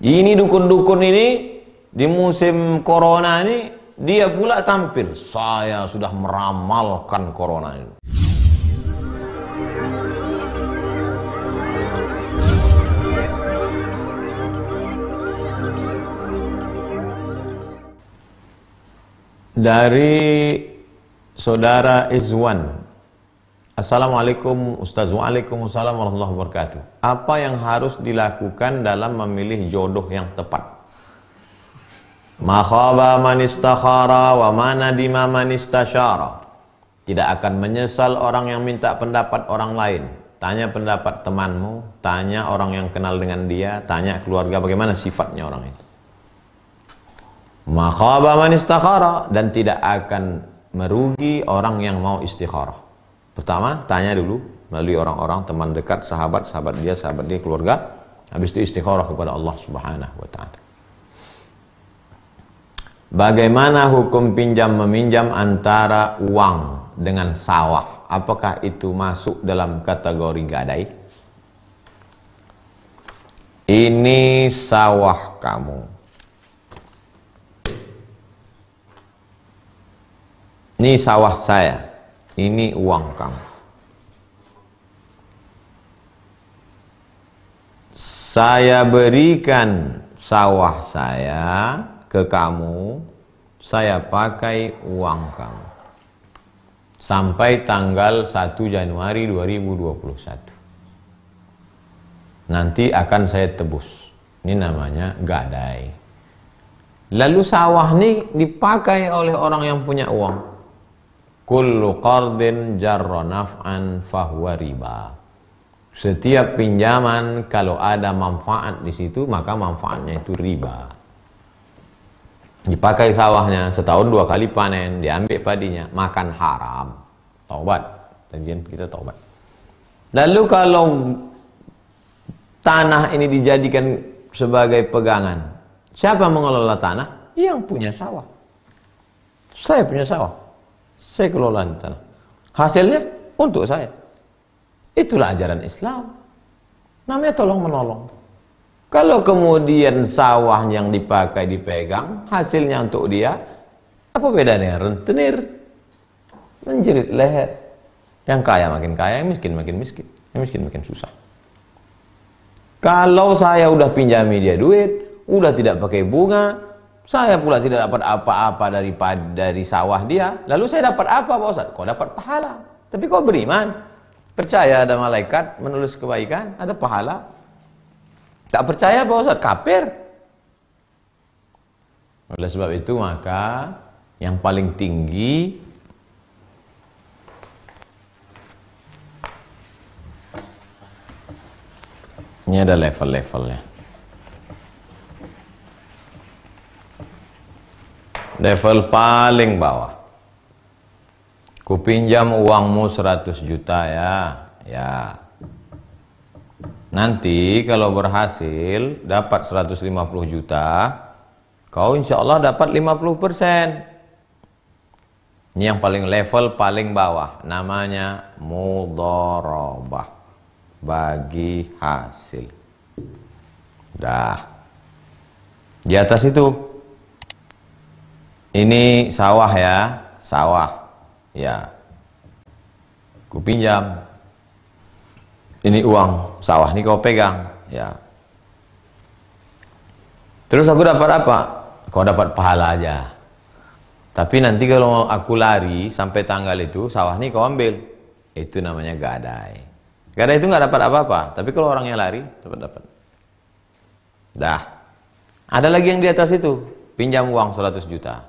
Ini dukun-dukun ini di musim corona ini dia pula tampil, saya sudah meramalkan corona ini. Dari saudara Izwan, Assalamualaikum Ustaz. Waalaikumsalam warahmatullahi wabarakatuh. Apa yang harus dilakukan dalam memilih jodoh yang tepat? Ma khaba man istakhara wa ma nadima man istasyara. Tidak akan menyesal orang yang minta pendapat orang lain. Tanya pendapat temanmu, tanya orang yang kenal dengan dia, tanya keluarga bagaimana sifatnya orang itu. Ma khaba man istakhara, dan tidak akan merugi orang yang mau istikharah. Pertama, tanya dulu melalui orang-orang, teman dekat, sahabat dia, keluarga. Habis itu istikharah kepada Allah Subhanahu wa ta'ala. Bagaimana hukum pinjam meminjam antara uang dengan sawah? Apakah itu masuk dalam kategori gadai? Ini sawah kamu. Ini sawah saya. Ini uang kamu. Saya berikan sawah saya ke kamu, saya pakai uang kamu sampai tanggal 1 Januari 2021. Nanti akan saya tebus. Ini namanya gadai. Lalu sawah ini dipakai oleh orang yang punya uang. Kullu qardin jarra naf'an fahuwa riba. Setiap pinjaman kalau ada manfaat di situ, maka manfaatnya itu riba. Dipakai sawahnya, setahun 2 kali panen, diambil padinya, makan haram. Taubat, tajian kita taubat. Lalu kalau tanah ini dijadikan sebagai pegangan, siapa mengelola tanah? Yang punya sawah. Saya punya sawah, saya kelola tanah. Hasilnya untuk saya. Itulah ajaran Islam. Namanya tolong menolong. Kalau kemudian sawah yang dipakai dipegang, hasilnya untuk dia, apa beda dengan rentenir? Menjerit leher. Yang kaya makin kaya, yang miskin makin miskin, yang miskin makin susah. Kalau saya udah pinjami dia duit, udah tidak pakai bunga, saya pula tidak dapat apa-apa dari sawah dia, lalu saya dapat apa Pak Ustaz? Kau dapat pahala. Tapi kau beriman, percaya ada malaikat menulis kebaikan, ada pahala. Tak percaya Pak Ustaz? Kafir. Oleh sebab itu maka yang paling tinggi ini ada level-levelnya. Level paling bawah. Ku pinjam uangmu 100 juta ya. Ya. Nanti kalau berhasil dapat 150 juta, kau insya Allah dapat 50%. Ini yang paling level paling bawah. Namanya mudharabah. Bagi hasil. Dah. Di atas itu. Ini sawah ya. Sawah. Ya. Ku pinjam. Ini uang sawah, ini kau pegang, ya. Terus aku dapat apa? Kau dapat pahala aja. Tapi nanti kalau aku lari sampai tanggal itu, sawah ini kau ambil. Itu namanya gadai. Gadai itu nggak dapat apa-apa. Tapi kalau orangnya lari, dapat. Dah. Ada lagi yang di atas itu, pinjam uang 100 juta.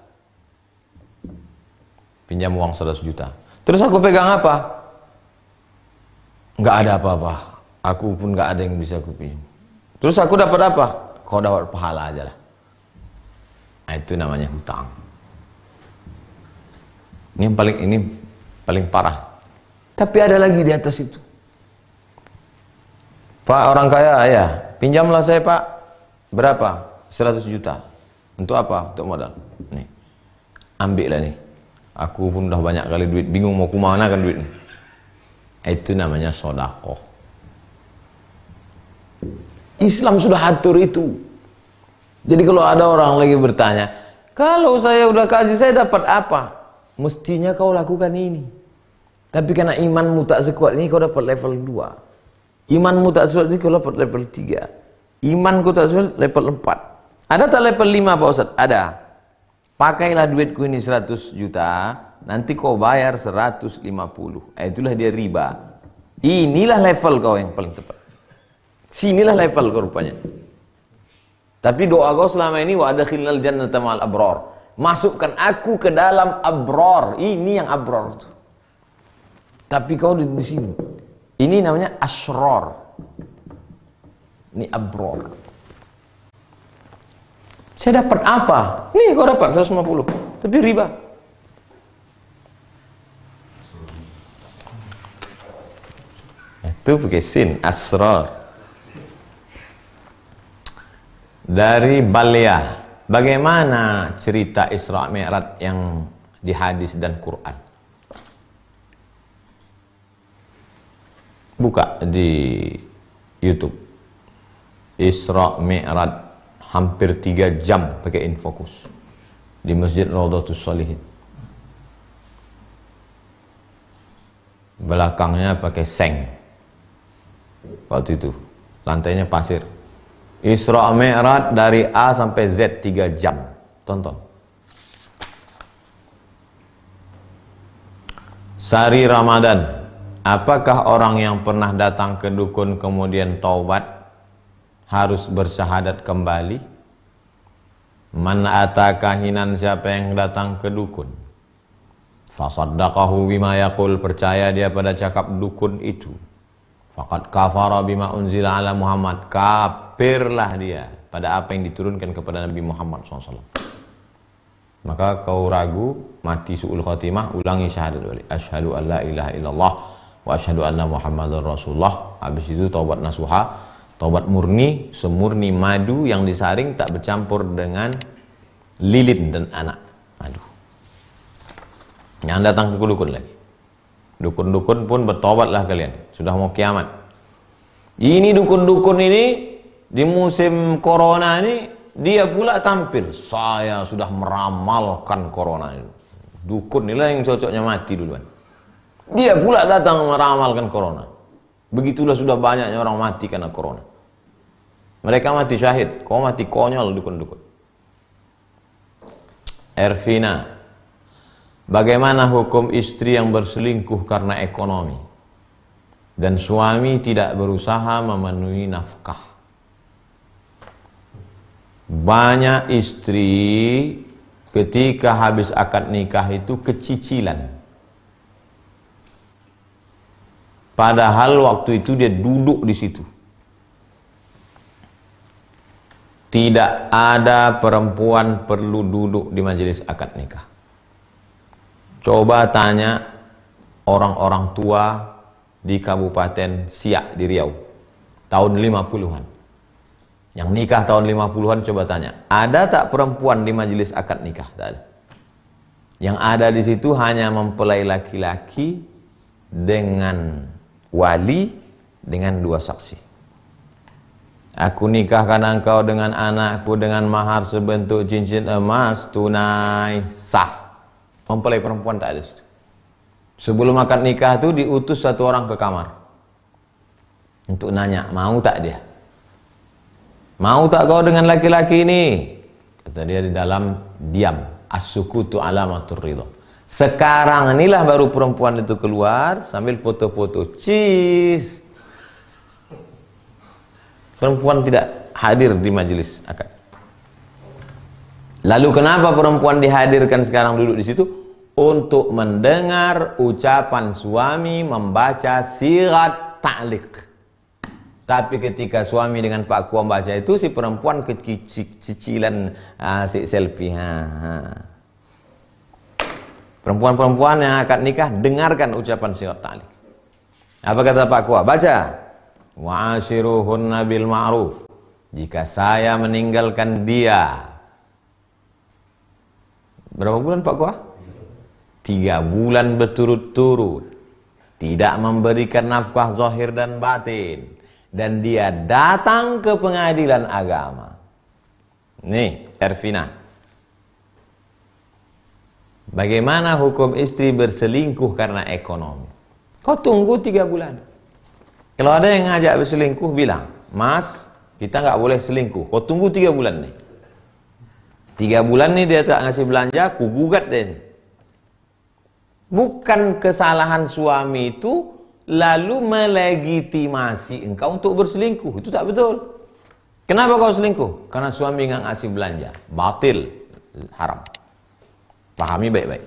Pinjam uang 100 juta. Terus aku pegang apa? Nggak ada apa-apa, aku pun nggak ada yang bisa aku pinjam. Terus aku dapat apa? Kau dapat pahala aja lah. Nah, itu namanya hutang. Ini paling parah. Tapi ada lagi di atas itu. Pak, orang kaya ya, pinjamlah saya Pak. Berapa? 100 juta. Untuk apa? Untuk modal. Nih, ambil lah nih. Aku pun udah banyak kali duit, bingung mau kemana kan duit. Itu namanya sedekah. Islam sudah atur itu. Jadi kalau ada orang lagi bertanya, kalau saya udah kasih, saya dapat apa? Mestinya kau lakukan ini. Tapi karena imanmu tak sekuat ini, kau dapat level 2. Imanmu tak sekuat ini, kau dapat level 3. Imanku tak sekuat, level 4. Ada tak level 5 Pak Ustaz? Ada. Pakailah duitku ini 100 juta, nanti kau bayar 150. Itulah dia riba. Inilah level kau yang paling tepat. Sinilah level kau rupanya. Tapi doa kau selama ini, wa adkhilnal jannata ma'al abrar. Masukkan aku ke dalam abrar. Ini yang abrar itu. Tapi kau di sini. Ini namanya asrar. Ini abrar. Saya dapat apa? Nih kau dapat 150. Tapi riba. Itu pakai sin, asrar. Dari Baliyah, bagaimana cerita Isra Mi'raj yang di hadis dan Quran? Buka di YouTube. Isra Mi'raj hampir 3 jam pakai infocus di Masjid Raudhatus Shalihin. Belakangnya pakai seng. Waktu itu lantainya pasir. Isra Mi'raj dari A sampai Z 3 jam. Tonton. Sari Ramadan. Apakah orang yang pernah datang ke dukun kemudian taubat harus bersyahadat kembali? Man ata kahinan, siapa yang datang ke dukun, fasaddaqahu bima yaqul, percaya dia pada cakap dukun itu, faqad kafara bima unzila ala Muhammad, kafirlah dia pada apa yang diturunkan kepada Nabi Muhammad SAW. Maka kau ragu, mati su'ul khatimah, ulangi syahadat balik. Asyhadu an la ilaha illallah wa asyhadu anna Muhammadar Rasulullah. Habis itu taubat nasuha, taubat murni, semurni madu yang disaring tak bercampur dengan lilin dan anak. Aduh. Jangan datang ke dukun lagi. Dukun-dukun pun bertobatlah kalian. Sudah mau kiamat. Ini dukun-dukun ini di musim corona ini dia pula tampil. Saya sudah meramalkan corona ini. Dukun inilah yang cocoknya mati duluan. Dia pula datang meramalkan corona. Begitulah sudah banyaknya orang mati karena corona. Mereka mati syahid, kau mati konyol dukun-dukun. Ervina, bagaimana hukum istri yang berselingkuh karena ekonomi dan suami tidak berusaha memenuhi nafkah? Banyak istri ketika habis akad nikah itu kecicilan. Padahal waktu itu dia duduk di situ. Tidak ada perempuan perlu duduk di majelis akad nikah. Coba tanya orang-orang tua di Kabupaten Siak di Riau tahun 50-an. Yang nikah tahun 50-an, coba tanya, ada tak perempuan di majelis akad nikah? Tak ada. Yang ada di situ hanya mempelai laki-laki dengan wali dengan 2 saksi. Aku nikahkan engkau dengan anakku dengan mahar sebentuk cincin emas tunai sah. Mempelai perempuan tak ada situ. Sebelum akad nikah itu diutus 1 orang ke kamar untuk nanya, mau tak dia? Mau tak kau dengan laki-laki ini? Kata dia di dalam diam. As-sukutu alamatur ridha. Sekarang inilah baru perempuan itu keluar sambil foto-foto. Cheese. Perempuan tidak hadir di majelis akad. Lalu kenapa perempuan dihadirkan sekarang duduk di situ? Untuk mendengar ucapan suami membaca sirat ta'liq. Tapi ketika suami dengan Pak Kuam baca itu, si perempuan kecicilan si selfie. Perempuan-perempuan yang akad nikah, dengarkan ucapan sirat ta'liq. Apa kata Pak Kuam? Baca. Wa ashiruhunna bil ma'ruf. Jika saya meninggalkan dia, berapa bulan Pak Kuah? 3 bulan berturut-turut, tidak memberikan nafkah zahir dan batin, dan dia datang ke pengadilan agama, Nih, Ervina. Bagaimana hukum istri berselingkuh karena ekonomi? Kau tunggu 3 bulan. Kalau ada yang ngajak berselingkuh, bilang, Mas, kita nggak boleh selingkuh. Kau tunggu 3 bulan nih. 3 bulan nih dia tak ngasih belanja, aku gugat deh. Bukan kesalahan suami itu lalu melegitimasi engkau untuk berselingkuh. Itu tak betul. Kenapa kau selingkuh? Karena suami nggak ngasih belanja. Batil, haram. Pahami baik-baik.